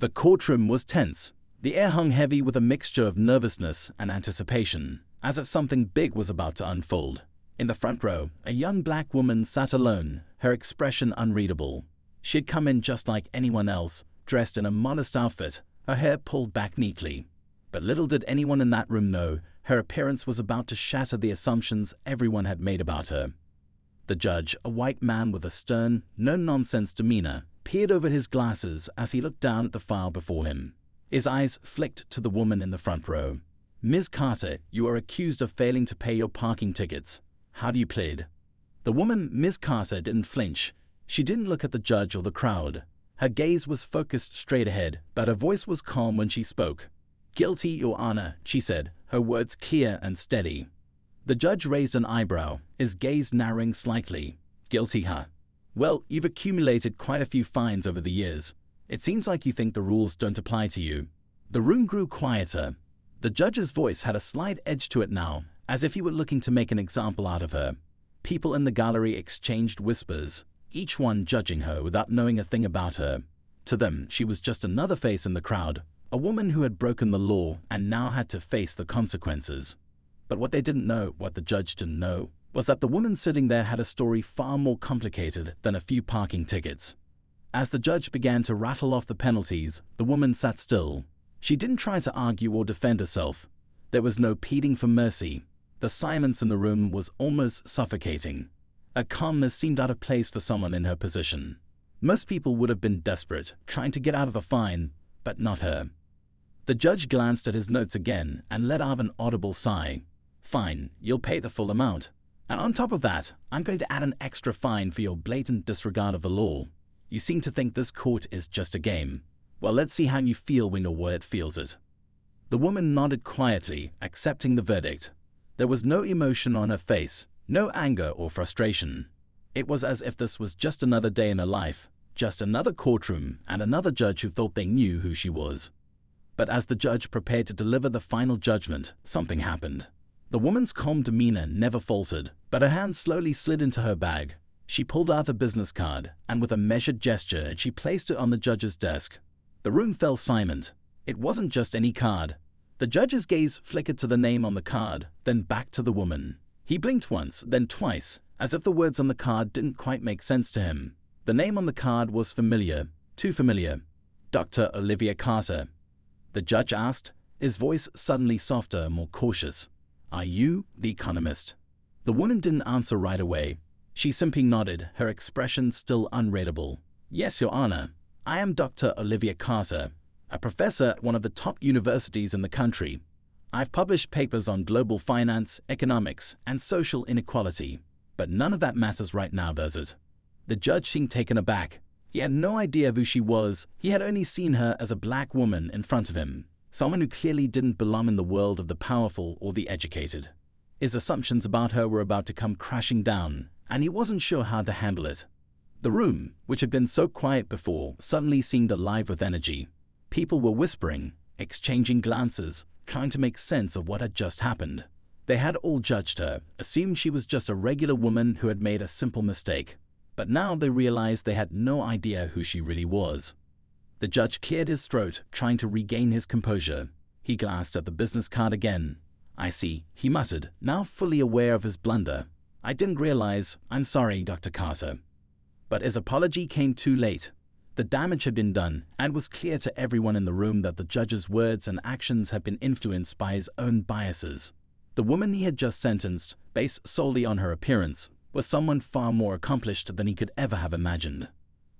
The courtroom was tense. The air hung heavy with a mixture of nervousness and anticipation, as if something big was about to unfold. In the front row, a young black woman sat alone, her expression unreadable. She had come in just like anyone else, dressed in a modest outfit, her hair pulled back neatly. But little did anyone in that room know, her appearance was about to shatter the assumptions everyone had made about her. The judge, a white man with a stern, no-nonsense demeanor, peered over his glasses as he looked down at the file before him. His eyes flicked to the woman in the front row. "Ms. Carter, you are accused of failing to pay your parking tickets. How do you plead?" The woman, Ms. Carter, didn't flinch. She didn't look at the judge or the crowd. Her gaze was focused straight ahead, but her voice was calm when she spoke. "Guilty, Your Honor," she said, her words clear and steady. The judge raised an eyebrow, his gaze narrowing slightly. "Guilty, huh? Well, you've accumulated quite a few fines over the years. It seems like you think the rules don't apply to you." The room grew quieter. The judge's voice had a slight edge to it now, as if he were looking to make an example out of her. People in the gallery exchanged whispers, each one judging her without knowing a thing about her. To them, she was just another face in the crowd, a woman who had broken the law and now had to face the consequences. But what they didn't know, what the judge didn't know, was that the woman sitting there had a story far more complicated than a few parking tickets. As the judge began to rattle off the penalties, the woman sat still. She didn't try to argue or defend herself. There was no pleading for mercy. The silence in the room was almost suffocating. A calmness seemed out of place for someone in her position. Most people would have been desperate, trying to get out of a fine, but not her. The judge glanced at his notes again and let out an audible sigh. "Fine, you'll pay the full amount. And on top of that, I'm going to add an extra fine for your blatant disregard of the law. You seem to think this court is just a game. Well, let's see how you feel when your word feels it." The woman nodded quietly, accepting the verdict. There was no emotion on her face, no anger or frustration. It was as if this was just another day in her life, just another courtroom and another judge who thought they knew who she was. But as the judge prepared to deliver the final judgment, something happened. The woman's calm demeanor never faltered, but her hand slowly slid into her bag. She pulled out a business card, and with a measured gesture, she placed it on the judge's desk. The room fell silent. It wasn't just any card. The judge's gaze flickered to the name on the card, then back to the woman. He blinked once, then twice, as if the words on the card didn't quite make sense to him. The name on the card was familiar, too familiar. Dr. Olivia Carter. The judge asked, his voice suddenly softer, more cautious. "Are you the Economist?" The woman didn't answer right away. She simply nodded, her expression still unreadable. "Yes, Your Honor. I am Dr. Olivia Carter, a professor at one of the top universities in the country. I've published papers on global finance, economics, and social inequality. But none of that matters right now, does it?" The judge seemed taken aback. He had no idea who she was. He had only seen her as a black woman in front of him, someone who clearly didn't belong in the world of the powerful or the educated. His assumptions about her were about to come crashing down, and he wasn't sure how to handle it. The room, which had been so quiet before, suddenly seemed alive with energy. People were whispering, exchanging glances, trying to make sense of what had just happened. They had all judged her, assumed she was just a regular woman who had made a simple mistake. But now they realized they had no idea who she really was. The judge cleared his throat, trying to regain his composure. He glanced at the business card again. "I see," he muttered, now fully aware of his blunder. "I didn't realize. I'm sorry, Dr. Carter." But his apology came too late. The damage had been done, and it was clear to everyone in the room that the judge's words and actions had been influenced by his own biases. The woman he had just sentenced, based solely on her appearance, was someone far more accomplished than he could ever have imagined.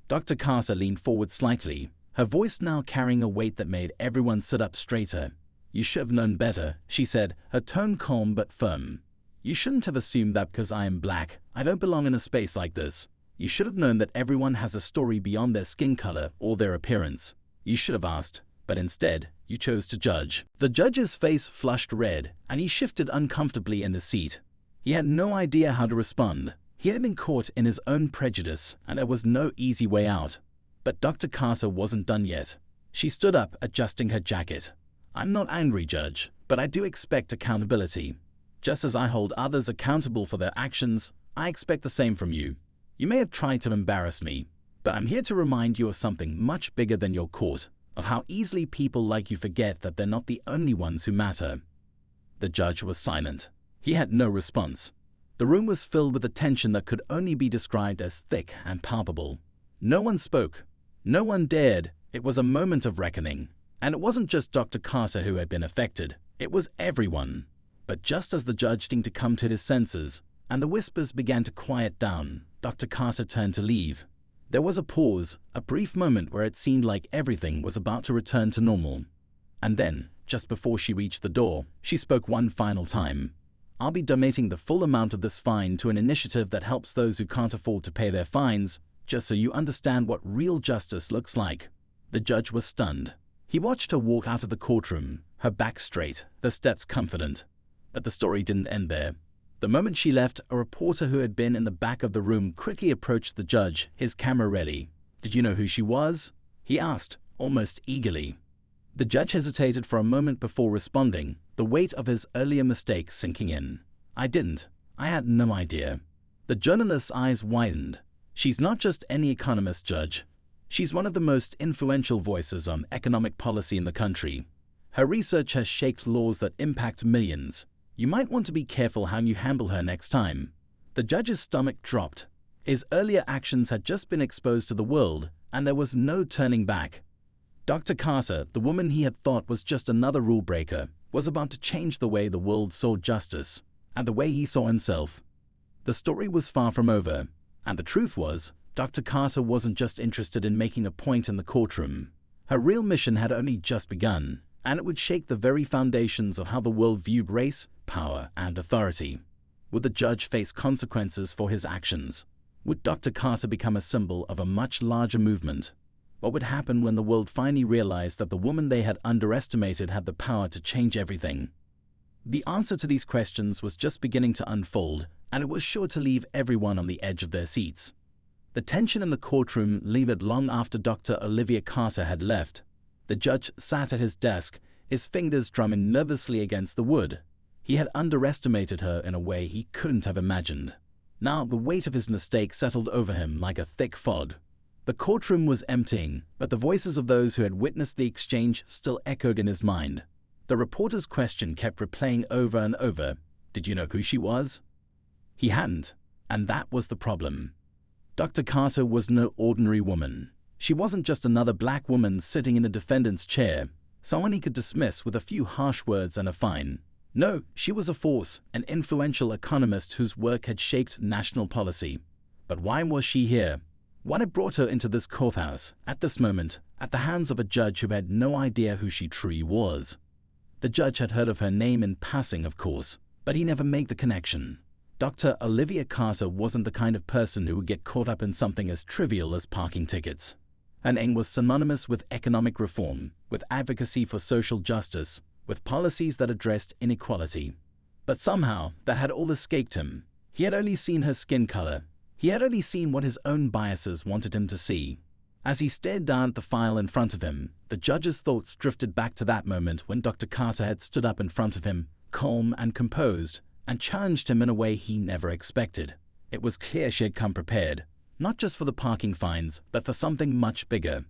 Dr. Carter leaned forward slightly, her voice now carrying a weight that made everyone sit up straighter. "You should have known better," she said, her tone calm but firm. "You shouldn't have assumed that because I am black, I don't belong in a space like this. You should have known that everyone has a story beyond their skin color or their appearance. You should have asked, but instead, you chose to judge." The judge's face flushed red, and he shifted uncomfortably in his seat. He had no idea how to respond. He had been caught in his own prejudice, and there was no easy way out. But Dr. Carter wasn't done yet. She stood up, adjusting her jacket. "I'm not angry, Judge, but I do expect accountability. Just as I hold others accountable for their actions, I expect the same from you. You may have tried to embarrass me, but I'm here to remind you of something much bigger than your court, of how easily people like you forget that they're not the only ones who matter. The judge was silent. He had no response. The room was filled with a tension that could only be described as thick and palpable. No one spoke. No one dared. It was a moment of reckoning. And it wasn't just Dr. Carter who had been affected. It was everyone. But just as the judge seemed to come to his senses, and the whispers began to quiet down, Dr. Carter turned to leave. There was a pause, a brief moment where it seemed like everything was about to return to normal. And then, just before she reached the door, she spoke one final time. "I'll be donating the full amount of this fine to an initiative that helps those who can't afford to pay their fines, just so you understand what real justice looks like." The judge was stunned. He watched her walk out of the courtroom, her back straight, the steps confident. But the story didn't end there. The moment she left, a reporter who had been in the back of the room quickly approached the judge, his camera ready. "Did you know who she was?" he asked, almost eagerly. The judge hesitated for a moment before responding, the weight of his earlier mistake sinking in. "I didn't. I had no idea." The journalist's eyes widened. "She's not just any economist, Judge. She's one of the most influential voices on economic policy in the country. Her research has shaped laws that impact millions. You might want to be careful how you handle her next time." The judge's stomach dropped. His earlier actions had just been exposed to the world, and there was no turning back. Dr. Carter, the woman he had thought was just another rule breaker, was about to change the way the world saw justice, and the way he saw himself. The story was far from over, and the truth was, Dr. Carter wasn't just interested in making a point in the courtroom. Her real mission had only just begun, and it would shake the very foundations of how the world viewed race, power, and authority. Would the judge face consequences for his actions? Would Dr. Carter become a symbol of a much larger movement? What would happen when the world finally realized that the woman they had underestimated had the power to change everything? The answer to these questions was just beginning to unfold, and it was sure to leave everyone on the edge of their seats. The tension in the courtroom lingered long after Dr. Olivia Carter had left. The judge sat at his desk, his fingers drumming nervously against the wood. He had underestimated her in a way he couldn't have imagined. Now the weight of his mistake settled over him like a thick fog. The courtroom was emptying, but the voices of those who had witnessed the exchange still echoed in his mind. The reporter's question kept replaying over and over. Did you know who she was? He hadn't, and that was the problem. Dr. Carter was no ordinary woman. She wasn't just another black woman sitting in the defendant's chair, someone he could dismiss with a few harsh words and a fine. No, she was a force, an influential economist whose work had shaped national policy. But why was she here? What had brought her into this courthouse, at this moment, at the hands of a judge who had no idea who she truly was? The judge had heard of her name in passing, of course, but he never made the connection. Dr. Olivia Carter wasn't the kind of person who would get caught up in something as trivial as parking tickets. Her name was synonymous with economic reform, with advocacy for social justice, with policies that addressed inequality. But somehow, that had all escaped him. He had only seen her skin color. He had only seen what his own biases wanted him to see. As he stared down at the file in front of him, the judge's thoughts drifted back to that moment when Dr. Carter had stood up in front of him, calm and composed, and challenged him in a way he never expected. It was clear she had come prepared, not just for the parking fines, but for something much bigger.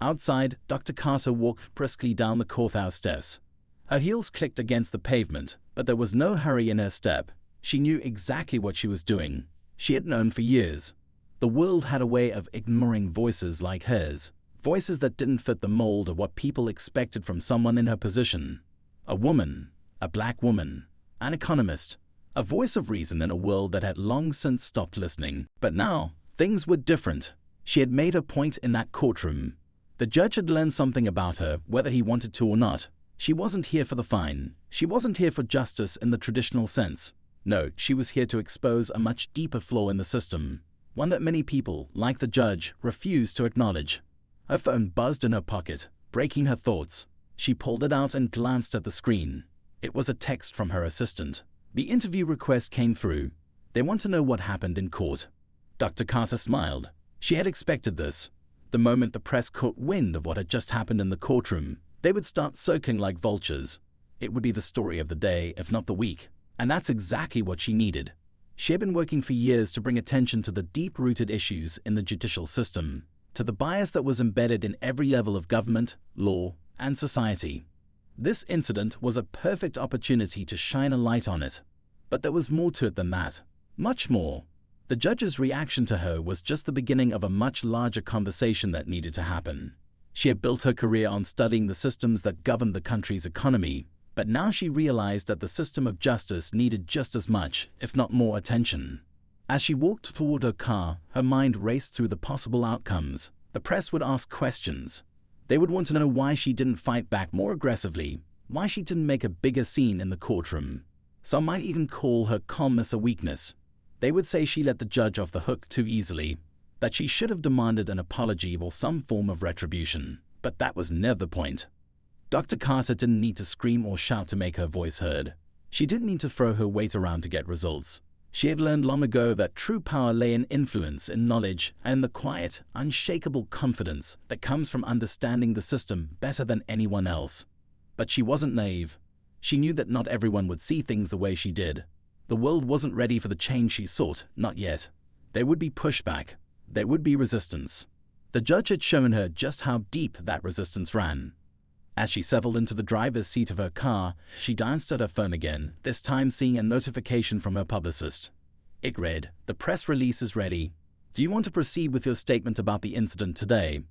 Outside, Dr. Carter walked briskly down the courthouse steps. Her heels clicked against the pavement, but there was no hurry in her step. She knew exactly what she was doing. She had known for years. The world had a way of ignoring voices like hers, voices that didn't fit the mold of what people expected from someone in her position. A woman, a black woman, an economist, a voice of reason in a world that had long since stopped listening. But now, things were different. She had made her point in that courtroom. The judge had learned something about her, whether he wanted to or not. She wasn't here for the fine. She wasn't here for justice in the traditional sense. No, she was here to expose a much deeper flaw in the system, one that many people, like the judge, refused to acknowledge. Her phone buzzed in her pocket, breaking her thoughts. She pulled it out and glanced at the screen. It was a text from her assistant. The interview request came through. They want to know what happened in court. Dr. Carter smiled. She had expected this. The moment the press caught wind of what had just happened in the courtroom, they would start circling like vultures. It would be the story of the day, if not the week. And that's exactly what she needed. She had been working for years to bring attention to the deep-rooted issues in the judicial system. to the bias that was embedded in every level of government, law, and society. This incident was a perfect opportunity to shine a light on it. But there was more to it than that. Much more. The judge's reaction to her was just the beginning of a much larger conversation that needed to happen. She had built her career on studying the systems that governed the country's economy, but now she realized that the system of justice needed just as much, if not more, attention. As she walked toward her car, her mind raced through the possible outcomes. The press would ask questions. They would want to know why she didn't fight back more aggressively, why she didn't make a bigger scene in the courtroom. Some might even call her calmness a weakness. They would say she let the judge off the hook too easily, that she should have demanded an apology or some form of retribution. But that was never the point. Dr. Carter didn't need to scream or shout to make her voice heard. She didn't need to throw her weight around to get results. She had learned long ago that true power lay in influence, in knowledge, and the quiet, unshakable confidence that comes from understanding the system better than anyone else. But she wasn't naive. She knew that not everyone would see things the way she did. The world wasn't ready for the change she sought, not yet. There would be pushback. There would be resistance. The judge had shown her just how deep that resistance ran. As she settled into the driver's seat of her car, she glanced at her phone again, this time seeing a notification from her publicist. It read, "The press release is ready. Do you want to proceed with your statement about the incident today?"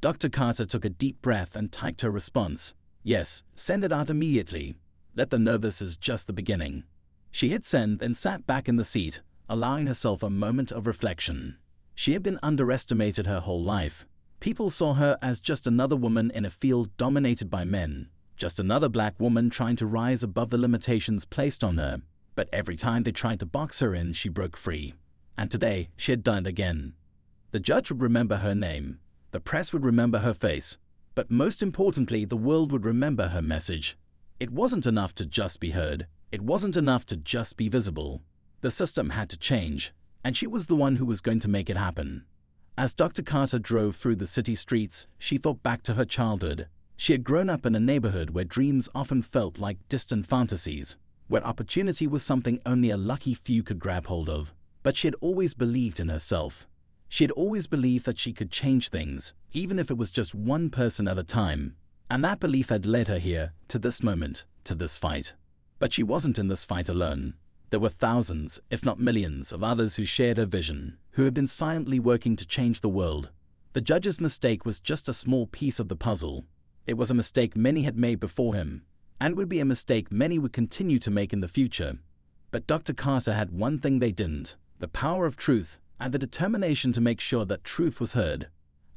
Dr. Carter took a deep breath and typed her response. "Yes, send it out immediately. Let them know this is just the beginning." She hit send, then sat back in the seat, allowing herself a moment of reflection. She had been underestimated her whole life. People saw her as just another woman in a field dominated by men, just another black woman trying to rise above the limitations placed on her. But every time they tried to box her in, she broke free. And today, she had done it again. The judge would remember her name. The press would remember her face. But most importantly, the world would remember her message. It wasn't enough to just be heard. It wasn't enough to just be visible. The system had to change, and she was the one who was going to make it happen. As Dr. Carter drove through the city streets, she thought back to her childhood. She had grown up in a neighborhood where dreams often felt like distant fantasies, where opportunity was something only a lucky few could grab hold of. But she had always believed in herself. She had always believed that she could change things, even if it was just one person at a time. And that belief had led her here, to this moment, to this fight. But she wasn't in this fight alone. There were thousands, if not millions, of others who shared her vision, who had been silently working to change the world. The judge's mistake was just a small piece of the puzzle. It was a mistake many had made before him, and would be a mistake many would continue to make in the future. But Dr. Carter had one thing they didn't: the power of truth and the determination to make sure that truth was heard.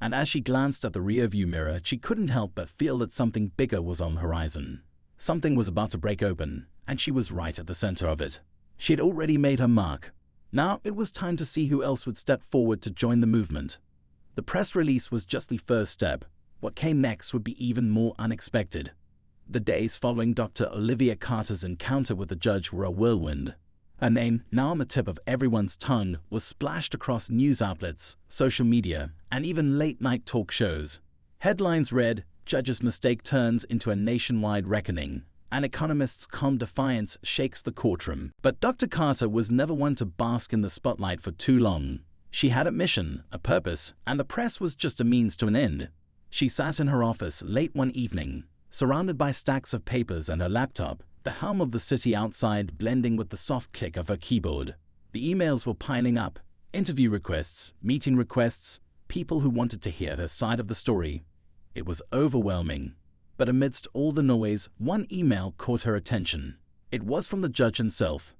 And as she glanced at the rearview mirror, she couldn't help but feel that something bigger was on the horizon. Something was about to break open, and she was right at the center of it. She had already made her mark. Now it was time to see who else would step forward to join the movement. The press release was just the first step. What came next would be even more unexpected. The days following Dr. Olivia Carter's encounter with the judge were a whirlwind. Her name, now on the tip of everyone's tongue, was splashed across news outlets, social media, and even late-night talk shows. Headlines read, "Judge's mistake turns into a nationwide reckoning. An Economist's calm defiance shakes the courtroom." But Dr. Carter was never one to bask in the spotlight for too long. She had a mission, a purpose, and the press was just a means to an end. She sat in her office late one evening, surrounded by stacks of papers and her laptop, the hum of the city outside blending with the soft click of her keyboard. The emails were piling up: interview requests, meeting requests, people who wanted to hear her side of the story. It was overwhelming. But amidst all the noise, one email caught her attention. It was from the judge himself.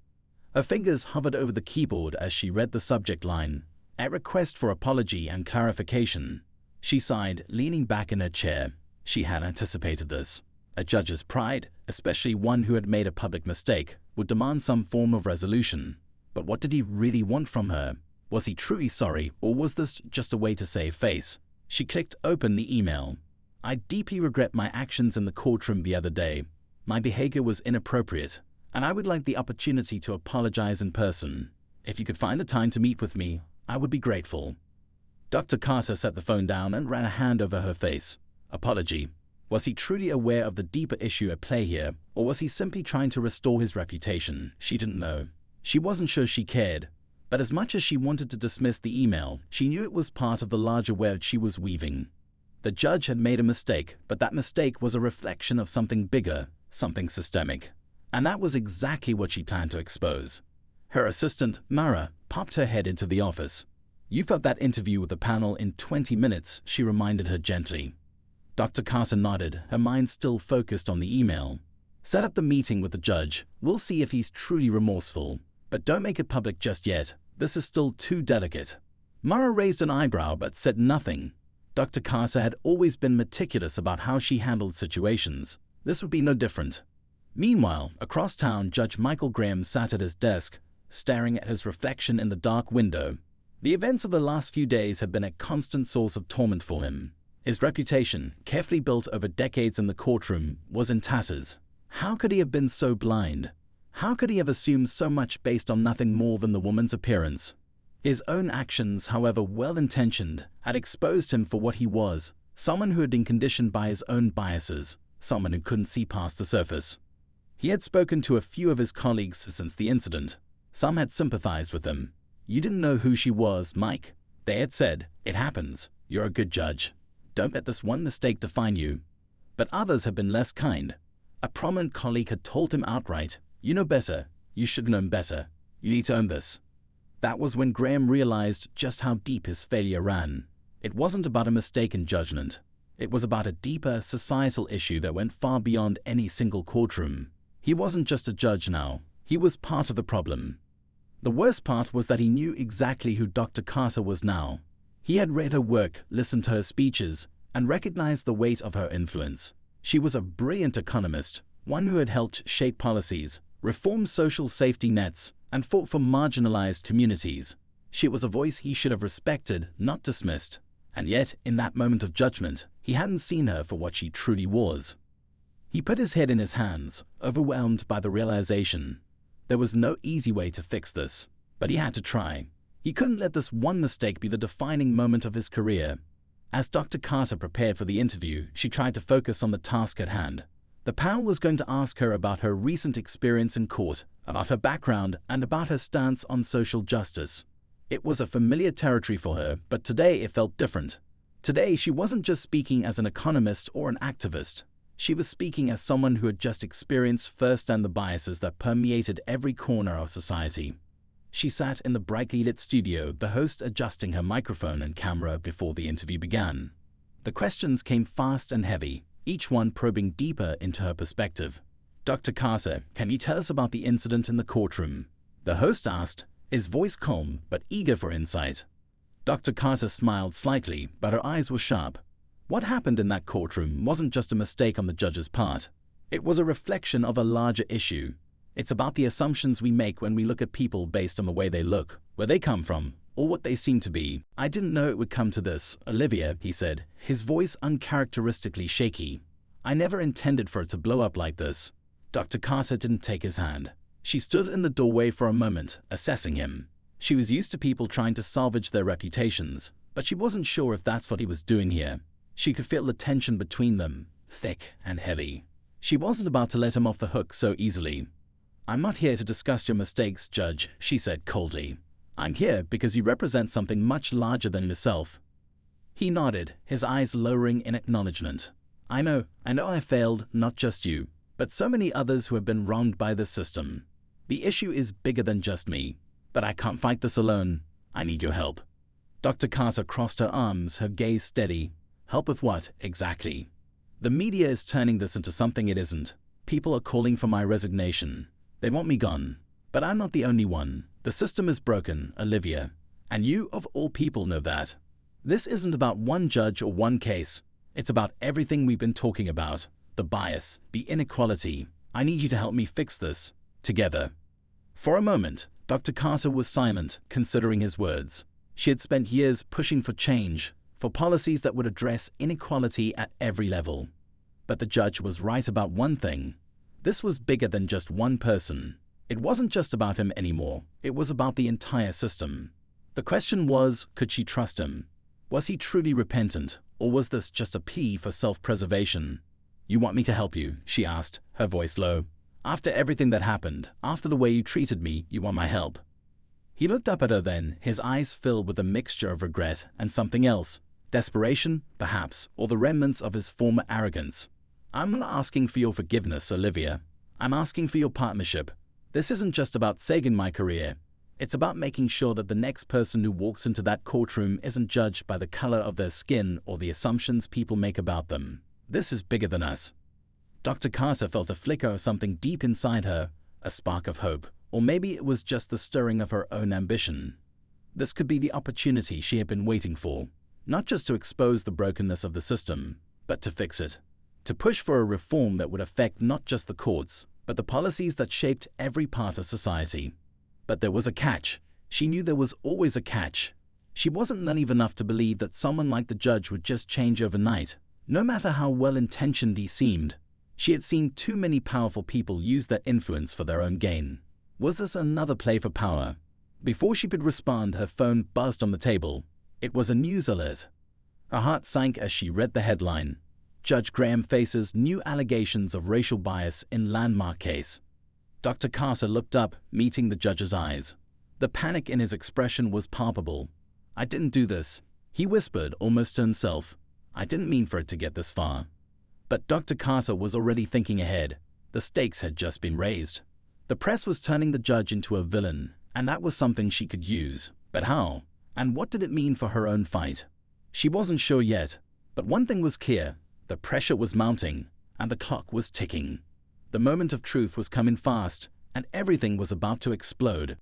Her fingers hovered over the keyboard as she read the subject line: a request for apology and clarification. She sighed, leaning back in her chair. She had anticipated this. A judge's pride, especially one who had made a public mistake, would demand some form of resolution. But what did he really want from her? Was he truly sorry, or was this just a way to save face? She clicked open the email. "I deeply regret my actions in the courtroom the other day. My behavior was inappropriate, and I would like the opportunity to apologize in person. If you could find the time to meet with me, I would be grateful." Dr. Carter set the phone down and ran a hand over her face. Apology. Was he truly aware of the deeper issue at play here, or was he simply trying to restore his reputation? She didn't know. She wasn't sure she cared. But as much as she wanted to dismiss the email, she knew it was part of the larger web she was weaving. The judge had made a mistake, but that mistake was a reflection of something bigger, something systemic. And that was exactly what she planned to expose. Her assistant, Mara, popped her head into the office. "You've got that interview with the panel in 20 minutes, she reminded her gently. Dr. Carter nodded, her mind still focused on the email. "Set up the meeting with the judge. We'll see if he's truly remorseful. But don't make it public just yet. This is still too delicate." Mara raised an eyebrow but said nothing. Dr. Carter had always been meticulous about how she handled situations. This would be no different. Meanwhile, across town, Judge Michael Graham sat at his desk, staring at his reflection in the dark window. The events of the last few days had been a constant source of torment for him. His reputation, carefully built over decades in the courtroom, was in tatters. How could he have been so blind? How could he have assumed so much based on nothing more than the woman's appearance? His own actions, however well-intentioned, had exposed him for what he was, someone who had been conditioned by his own biases, someone who couldn't see past the surface. He had spoken to a few of his colleagues since the incident. Some had sympathized with him. "You didn't know who she was, Mike," they had said. "It happens. You're a good judge. Don't let this one mistake define you." But others had been less kind. A prominent colleague had told him outright, "You know better. You should have known better. You need to own this." That was when Graham realized just how deep his failure ran. It wasn't about a mistake in judgment. It was about a deeper societal issue that went far beyond any single courtroom. He wasn't just a judge now. He was part of the problem. The worst part was that he knew exactly who Dr. Carter was now. He had read her work, listened to her speeches, and recognized the weight of her influence. She was a brilliant economist, one who had helped shape policies, reform social safety nets, and fought for marginalized communities. She was a voice he should have respected, not dismissed. And yet, in that moment of judgment, he hadn't seen her for what she truly was. He put his head in his hands, overwhelmed by the realization. There was no easy way to fix this, but he had to try. He couldn't let this one mistake be the defining moment of his career. As Dr. Carter prepared for the interview, she tried to focus on the task at hand. The panel was going to ask her about her recent experience in court, about her background, and about her stance on social justice. It was a familiar territory for her, but today it felt different. Today she wasn't just speaking as an economist or an activist. She was speaking as someone who had just experienced firsthand the biases that permeated every corner of society. She sat in the brightly lit studio, the host adjusting her microphone and camera before the interview began. The questions came fast and heavy, each one probing deeper into her perspective. "Dr. Carter, can you tell us about the incident in the courtroom?" the host asked, his voice calm but eager for insight. Dr. Carter smiled slightly, but her eyes were sharp. What happened in that courtroom wasn't just a mistake on the judge's part. It was a reflection of a larger issue. It's about the assumptions we make when we look at people based on the way they look, where they come from, or what they seem to be. "I didn't know it would come to this, Olivia," he said, his voice uncharacteristically shaky. "I never intended for it to blow up like this." Dr. Carter didn't take his hand. She stood in the doorway for a moment, assessing him. She was used to people trying to salvage their reputations, but she wasn't sure if that's what he was doing here. She could feel the tension between them, thick and heavy. She wasn't about to let him off the hook so easily. "I'm not here to discuss your mistakes, Judge," she said coldly. "I'm here because you represent something much larger than yourself." He nodded, his eyes lowering in acknowledgement. I know I failed, not just you, but so many others who have been wronged by this system. The issue is bigger than just me, but I can't fight this alone. I need your help." Dr. Carter crossed her arms, her gaze steady. "Help with what, exactly?" "The media is turning this into something it isn't. People are calling for my resignation. They want me gone. But I'm not the only one. The system is broken, Olivia. And you, of all people, know that. This isn't about one judge or one case. It's about everything we've been talking about. The bias, the inequality. I need you to help me fix this. Together." For a moment, Dr. Carter was silent, considering his words. She had spent years pushing for change, for policies that would address inequality at every level. But the judge was right about one thing. This was bigger than just one person. It wasn't just about him anymore. It was about the entire system. The question was, could she trust him? Was he truly repentant, or was this just a plea for self-preservation? "You want me to help you?" she asked, her voice low. "After everything that happened, after the way you treated me, you want my help?" He looked up at her then, his eyes filled with a mixture of regret and something else. Desperation, perhaps, or the remnants of his former arrogance. "I'm not asking for your forgiveness, Olivia. I'm asking for your partnership. This isn't just about saving my career. It's about making sure that the next person who walks into that courtroom isn't judged by the color of their skin or the assumptions people make about them. This is bigger than us." Dr. Carter felt a flicker of something deep inside her, a spark of hope, or maybe it was just the stirring of her own ambition. This could be the opportunity she had been waiting for, not just to expose the brokenness of the system, but to fix it. To push for a reform that would affect not just the courts, but the policies that shaped every part of society. But there was a catch. She knew there was always a catch. She wasn't naive enough to believe that someone like the judge would just change overnight, no matter how well-intentioned he seemed. She had seen too many powerful people use their influence for their own gain. Was this another play for power? Before she could respond, her phone buzzed on the table. It was a news alert. Her heart sank as she read the headline. Judge Graham faces new allegations of racial bias in landmark case. Dr. Carter looked up, meeting the judge's eyes. The panic in his expression was palpable. "I didn't do this," he whispered almost to himself. "I didn't mean for it to get this far." But Dr. Carter was already thinking ahead. The stakes had just been raised. The press was turning the judge into a villain, and that was something she could use. But how? And what did it mean for her own fight? She wasn't sure yet, but one thing was clear. The pressure was mounting, and the clock was ticking. The moment of truth was coming fast, and everything was about to explode.